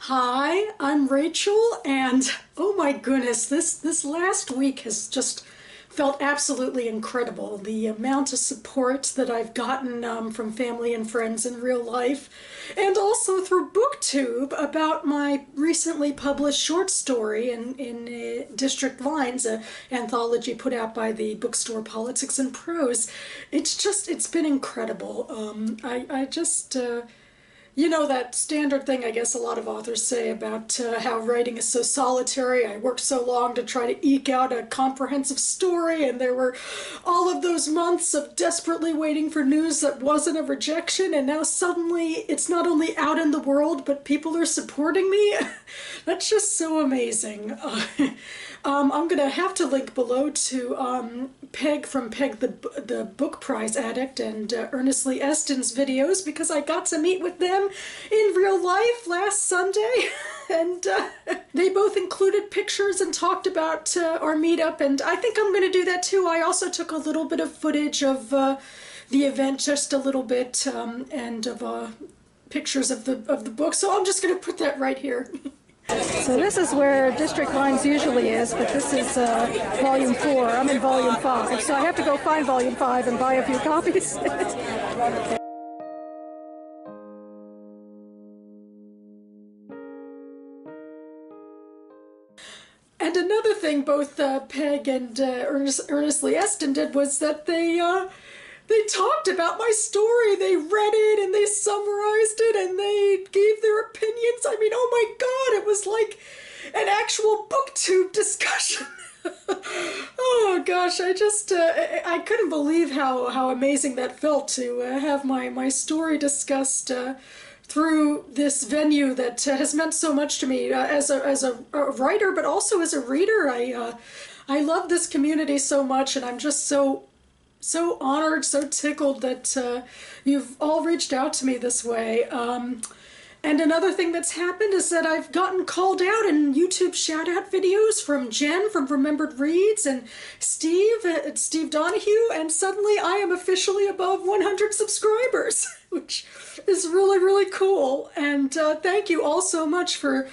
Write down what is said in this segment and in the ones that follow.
Hi, I'm Rachel, and oh my goodness, this last week has just felt absolutely incredible. The amount of support that I've gotten from family and friends in real life, and also through BookTube about my recently published short story in District Lines, an anthology put out by the bookstore Politics and Prose. It's been incredible. I just you know, that standard thing I guess a lot of authors say about how writing is so solitary. I worked so long to try to eke out a comprehensive story, and there were all of those months of desperately waiting for news that wasn't a rejection, and now suddenly it's not only out in the world, but people are supporting me. That's just so amazing. I'm going to have to link below to Peg from Peg the Book Prize Addict and Ernest Lee Eston's videos, because I got to meet with them in real life last Sunday. And they both included pictures and talked about our meetup, and I think I'm going to do that too. I also took a little bit of footage of the event, just a little bit, and of pictures of the book, so I'm just going to put that right here. So this is where District Lines usually is, but this is Volume 4. I'm in Volume 5, so I have to go find Volume 5 and buy a few copies. And another thing both Peg and Ernest Lee Eston did was that they talked about my story. They read it and they summarized it and they gave their opinions. I mean, oh my God, it was like an actual BookTube discussion. Oh gosh, I couldn't believe how amazing that felt to have my story discussed through this venue that has meant so much to me as a writer, but also as a reader. I love this community so much, and I'm just so honored, so tickled that you've all reached out to me this way. And another thing that's happened is that I've gotten called out in YouTube shout-out videos from Jen from Remembered Reads and Steve Donahue, and suddenly I am officially above 100 subscribers, which is really, really cool. And thank you all so much for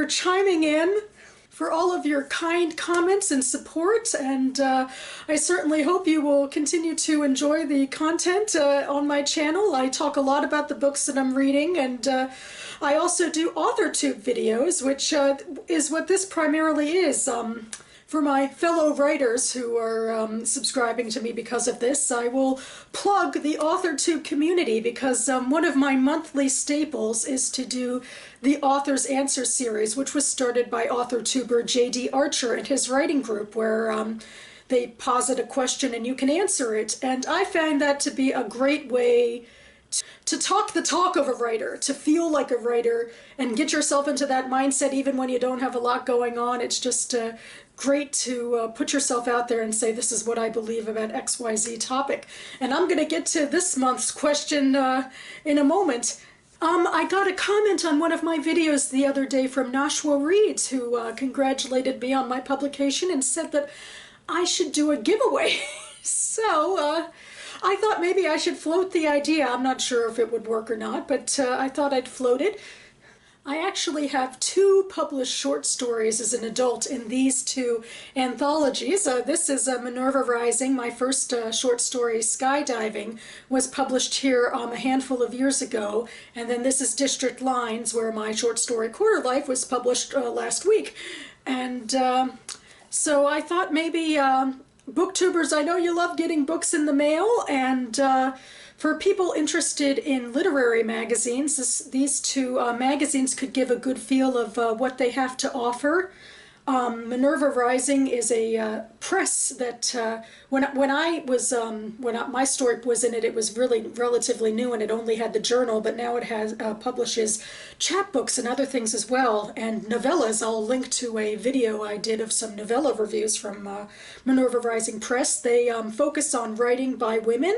chiming in, for all of your kind comments and support, and I certainly hope you will continue to enjoy the content on my channel. I talk a lot about the books that I'm reading, and I also do AuthorTube videos, which is what this primarily is. For my fellow writers who are subscribing to me because of this, I will plug the AuthorTube community, because one of my monthly staples is to do the Author's Answer series, which was started by AuthorTuber J.D. Archer and his writing group, where they posit a question and you can answer it. And I find that to be a great way to talk the talk of a writer, to feel like a writer, and get yourself into that mindset even when you don't have a lot going on. It's just great to put yourself out there and say, this is what I believe about XYZ topic. And I'm going to get to this month's question in a moment. I got a comment on one of my videos the other day from Nashua Reads, who congratulated me on my publication and said that I should do a giveaway. So I thought maybe I should float the idea. I'm not sure if it would work or not, but I thought I'd float it. I actually have 2 published short stories as an adult in these 2 anthologies. This is Minerva Rising. My first short story, Skydiving, was published here a handful of years ago. And then this is District Lines, where my short story, Quarter Life, was published last week. And so I thought maybe BookTubers, I know you love getting books in the mail, and for people interested in literary magazines, these 2 magazines could give a good feel of what they have to offer. Minerva Rising is a press that when my story was in it, it was really relatively new, and it only had the journal, but now it has publishes chapbooks and other things as well, and novellas. I'll link to a video I did of some novella reviews from Minerva Rising Press. They focus on writing by women,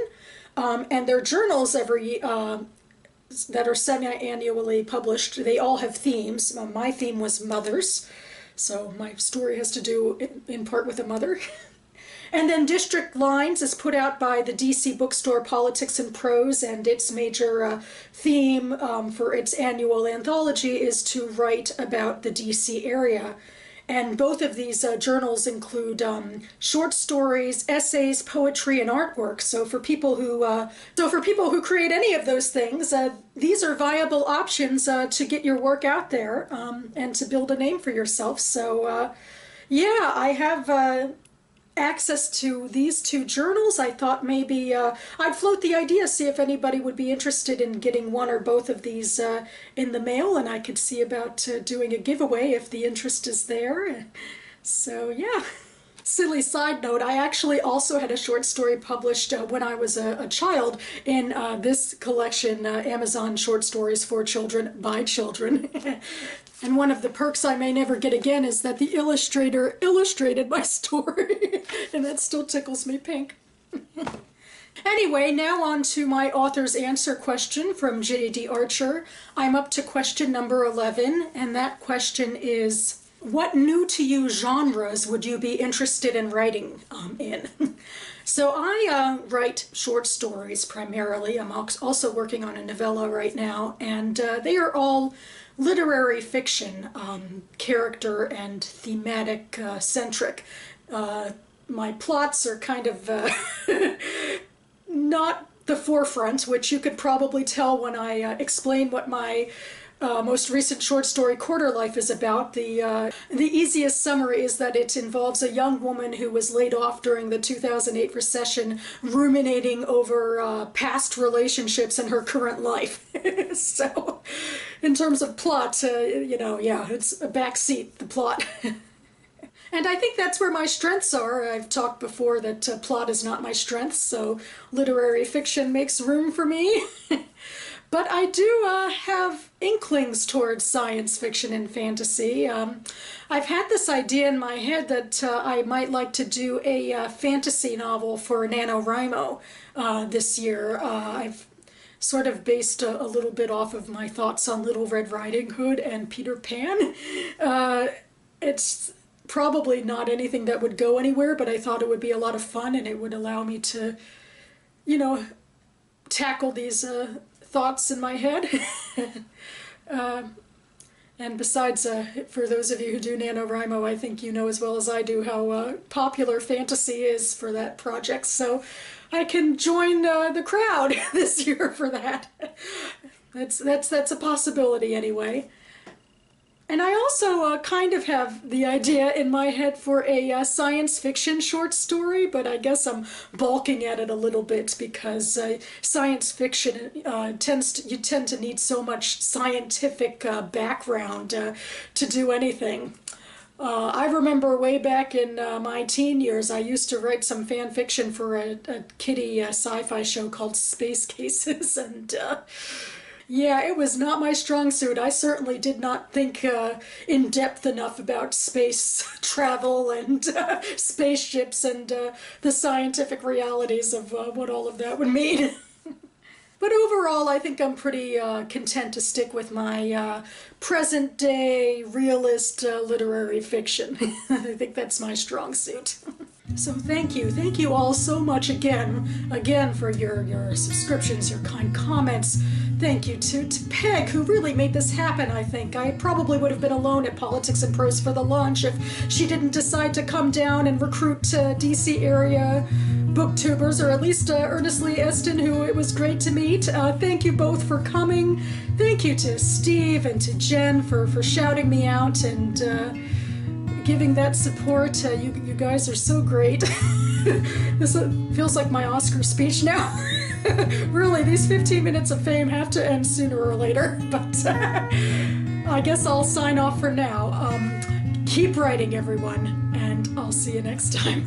and their journals that are semi-annually published, they all have themes. My theme was mothers, so my story has to do in part with a mother. And then District Lines is put out by the DC bookstore Politics and Prose, and its major theme for its annual anthology is to write about the DC area. And both of these journals include short stories, essays, poetry, and artwork. So for people who create any of those things, these are viable options to get your work out there and to build a name for yourself. So yeah, I have access to these two journals. I thought maybe I'd float the idea, see if anybody would be interested in getting one or both of these in the mail, and I could see about doing a giveaway if the interest is there. So yeah. Silly side note, I actually also had a short story published when I was a child in this collection, Amazon Short Stories for Children by Children. And one of the perks I may never get again is that the illustrator illustrated my story, and that still tickles me pink. Anyway, now on to my author's answer question from J.D. Archer. I'm up to question number 11, and that question is, what new to you genres would you be interested in writing in? So I write short stories primarily. I'm also working on a novella right now, and they are all literary fiction, character and thematic centric. My plots are kind of not the forefront, which you could probably tell when I explain what my most recent short story, Quarter Life, is about. The easiest summary is that it involves a young woman who was laid off during the 2008 recession, ruminating over past relationships and her current life. So, in terms of plot, yeah, it's a backseat, the plot. And I think that's where my strengths are. I've talked before that plot is not my strength, so literary fiction makes room for me. But I do have inklings towards science fiction and fantasy. I've had this idea in my head that I might like to do a fantasy novel for NaNoWriMo this year. I've sort of based a little bit off of my thoughts on Little Red Riding Hood and Peter Pan. It's probably not anything that would go anywhere, but I thought it would be a lot of fun, and it would allow me to, tackle these thoughts in my head. And besides, for those of you who do NaNoWriMo, I think you know as well as I do how popular fantasy is for that project, so I can join the crowd this year for that. That's a possibility anyway. And I also kind of have the idea in my head for a science fiction short story, but I guess I'm balking at it a little bit because science fiction you tend to need so much scientific background to do anything. I remember way back in my teen years, I used to write some fan fiction for a kiddie sci-fi show called Space Cases, and yeah, it was not my strong suit. I certainly did not think in depth enough about space travel and spaceships and the scientific realities of what all of that would mean. But overall, I think I'm pretty content to stick with my present-day realist literary fiction. I think that's my strong suit. So thank you all so much again for your subscriptions, your kind comments. Thank you to Peg, who really made this happen, I think. I probably would have been alone at Politics and Prose for the launch if she didn't decide to come down and recruit DC area booktubers, or at least Ernestly Eston, who it was great to meet. Thank you both for coming. Thank you to Steve and to Jen for shouting me out and giving that support. You guys are so great. This feels like my Oscar speech now. Really, these 15 minutes of fame have to end sooner or later, but I guess I'll sign off for now. Keep writing, everyone, and I'll see you next time.